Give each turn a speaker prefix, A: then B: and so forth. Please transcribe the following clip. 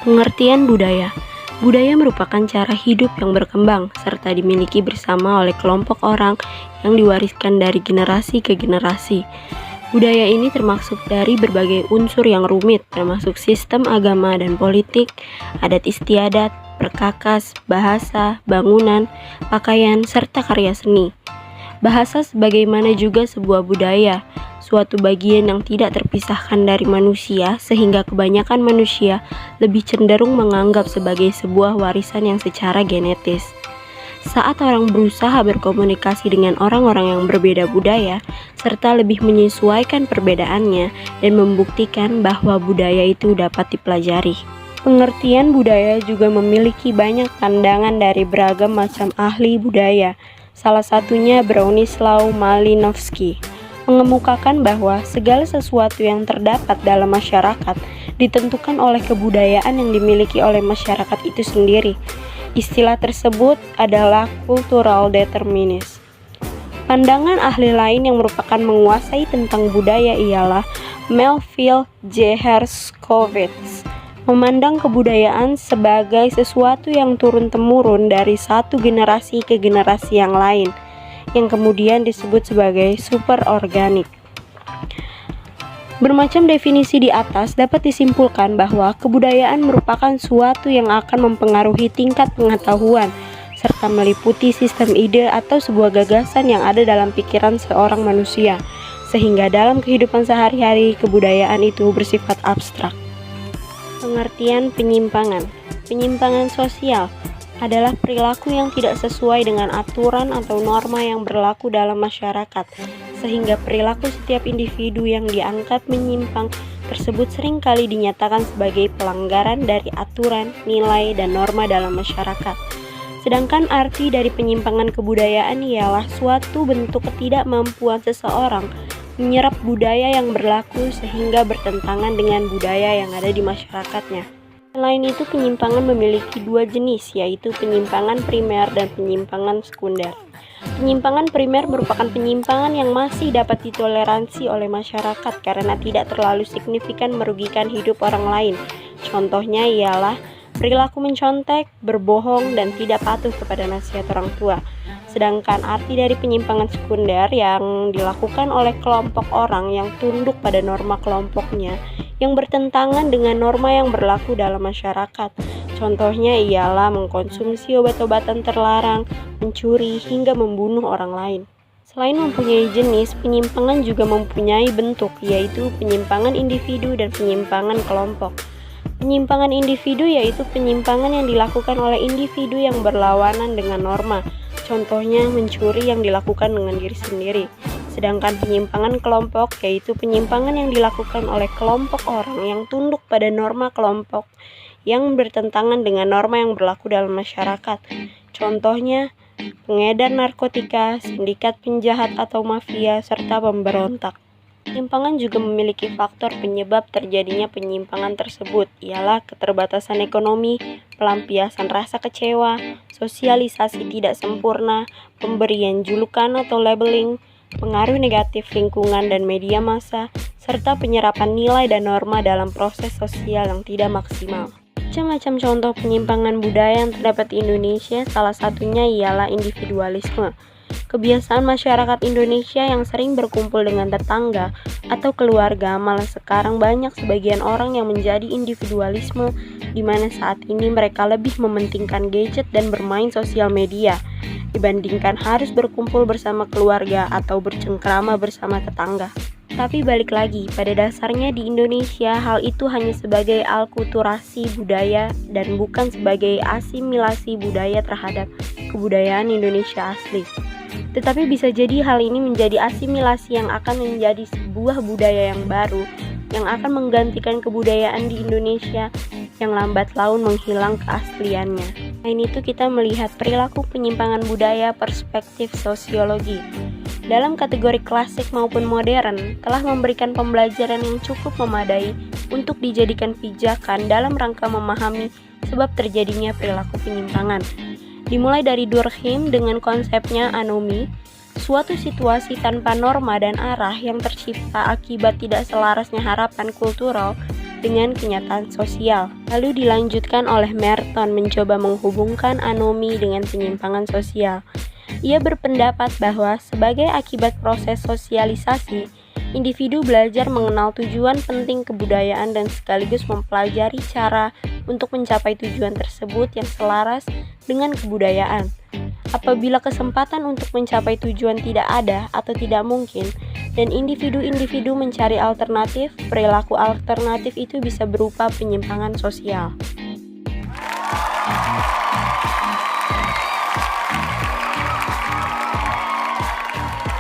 A: Pengertian budaya. Budaya merupakan cara hidup yang berkembang serta dimiliki bersama oleh kelompok orang yang diwariskan dari generasi ke generasi. Budaya ini termasuk dari berbagai unsur yang rumit, termasuk sistem agama dan politik, adat istiadat, perkakas, bahasa, bangunan, pakaian, serta karya seni. Bahasa sebagaimana juga sebuah budaya, suatu bagian yang tidak terpisahkan dari manusia, sehingga kebanyakan manusia lebih cenderung menganggap sebagai sebuah warisan yang secara genetis. Saat orang berusaha berkomunikasi dengan orang-orang yang berbeda budaya, serta lebih menyesuaikan perbedaannya dan membuktikan bahwa budaya itu dapat dipelajari. Pengertian budaya juga memiliki banyak pandangan dari beragam macam ahli budaya. Salah satunya Bronislaw Malinowski mengemukakan bahwa segala sesuatu yang terdapat dalam masyarakat ditentukan oleh kebudayaan yang dimiliki oleh masyarakat itu sendiri. Istilah tersebut adalah cultural determinism. Pandangan ahli lain yang merupakan menguasai tentang budaya ialah Melville J. Herskovits, memandang kebudayaan sebagai sesuatu yang turun-temurun dari satu generasi ke generasi yang lain, yang kemudian disebut sebagai superorganik. Bermacam definisi di atas dapat disimpulkan bahwa kebudayaan merupakan suatu yang akan mempengaruhi tingkat pengetahuan, serta meliputi sistem ide atau sebuah gagasan yang ada dalam pikiran seorang manusia, sehingga dalam kehidupan sehari-hari kebudayaan itu bersifat abstrak. Pengertian penyimpangan. Penyimpangan sosial adalah perilaku yang tidak sesuai dengan aturan atau norma yang berlaku dalam masyarakat, sehingga perilaku setiap individu yang dianggap menyimpang tersebut seringkali dinyatakan sebagai pelanggaran dari aturan, nilai, dan norma dalam masyarakat. Sedangkan arti dari penyimpangan kebudayaan ialah suatu bentuk ketidakmampuan seseorang menyerap budaya yang berlaku sehingga bertentangan dengan budaya yang ada di masyarakatnya. Selain itu, penyimpangan memiliki dua jenis, yaitu penyimpangan primer dan penyimpangan sekunder. Penyimpangan primer merupakan penyimpangan yang masih dapat ditoleransi oleh masyarakat karena tidak terlalu signifikan merugikan hidup orang lain. Contohnya ialah perilaku mencontek, berbohong, dan tidak patuh kepada nasihat orang tua. Sedangkan arti dari penyimpangan sekunder yang dilakukan oleh kelompok orang yang tunduk pada norma kelompoknya yang bertentangan dengan norma yang berlaku dalam masyarakat. Contohnya ialah mengkonsumsi obat-obatan terlarang, mencuri, hingga membunuh orang lain. Selain mempunyai jenis, penyimpangan juga mempunyai bentuk, yaitu penyimpangan individu dan penyimpangan kelompok. Penyimpangan individu yaitu penyimpangan yang dilakukan oleh individu yang berlawanan dengan norma. Contohnya mencuri yang dilakukan dengan diri sendiri. Sedangkan penyimpangan kelompok yaitu penyimpangan yang dilakukan oleh kelompok orang yang tunduk pada norma kelompok yang bertentangan dengan norma yang berlaku dalam masyarakat. Contohnya pengedar narkotika, sindikat penjahat atau mafia, serta pemberontak. Penyimpangan juga memiliki faktor penyebab terjadinya penyimpangan tersebut, ialah keterbatasan ekonomi, pelampiasan rasa kecewa, sosialisasi tidak sempurna, pemberian julukan atau labeling, pengaruh negatif lingkungan dan media massa, serta penyerapan nilai dan norma dalam proses sosial yang tidak maksimal. Macam-macam contoh penyimpangan budaya yang terdapat di Indonesia, salah satunya ialah individualisme. Kebiasaan masyarakat Indonesia yang sering berkumpul dengan tetangga atau keluarga, malah sekarang banyak sebagian orang yang menjadi individualisme, di mana saat ini mereka lebih mementingkan gadget dan bermain sosial media dibandingkan harus berkumpul bersama keluarga atau bercengkrama bersama tetangga. Tapi balik lagi, pada dasarnya di Indonesia hal itu hanya sebagai alkulturasi budaya dan bukan sebagai asimilasi budaya terhadap kebudayaan Indonesia asli. Tetapi bisa jadi hal ini menjadi asimilasi yang akan menjadi sebuah budaya yang baru yang akan menggantikan kebudayaan di Indonesia yang lambat laun menghilang keasliannya. Selain itu, kita melihat perilaku penyimpangan budaya perspektif sosiologi. Dalam kategori klasik maupun modern, telah memberikan pembelajaran yang cukup memadai untuk dijadikan pijakan dalam rangka memahami sebab terjadinya perilaku penyimpangan. Dimulai dari Durkheim dengan konsepnya anomi, suatu situasi tanpa norma dan arah yang tercipta akibat tidak selarasnya harapan kultural dengan kenyataan sosial. Lalu dilanjutkan oleh Merton mencoba menghubungkan anomi dengan penyimpangan sosial. Ia berpendapat bahwa sebagai akibat proses sosialisasi, individu belajar mengenal tujuan penting kebudayaan dan sekaligus mempelajari cara untuk mencapai tujuan tersebut yang selaras dengan kebudayaan. Apabila kesempatan untuk mencapai tujuan tidak ada atau tidak mungkin, dan individu-individu mencari alternatif, perilaku alternatif itu bisa berupa penyimpangan sosial.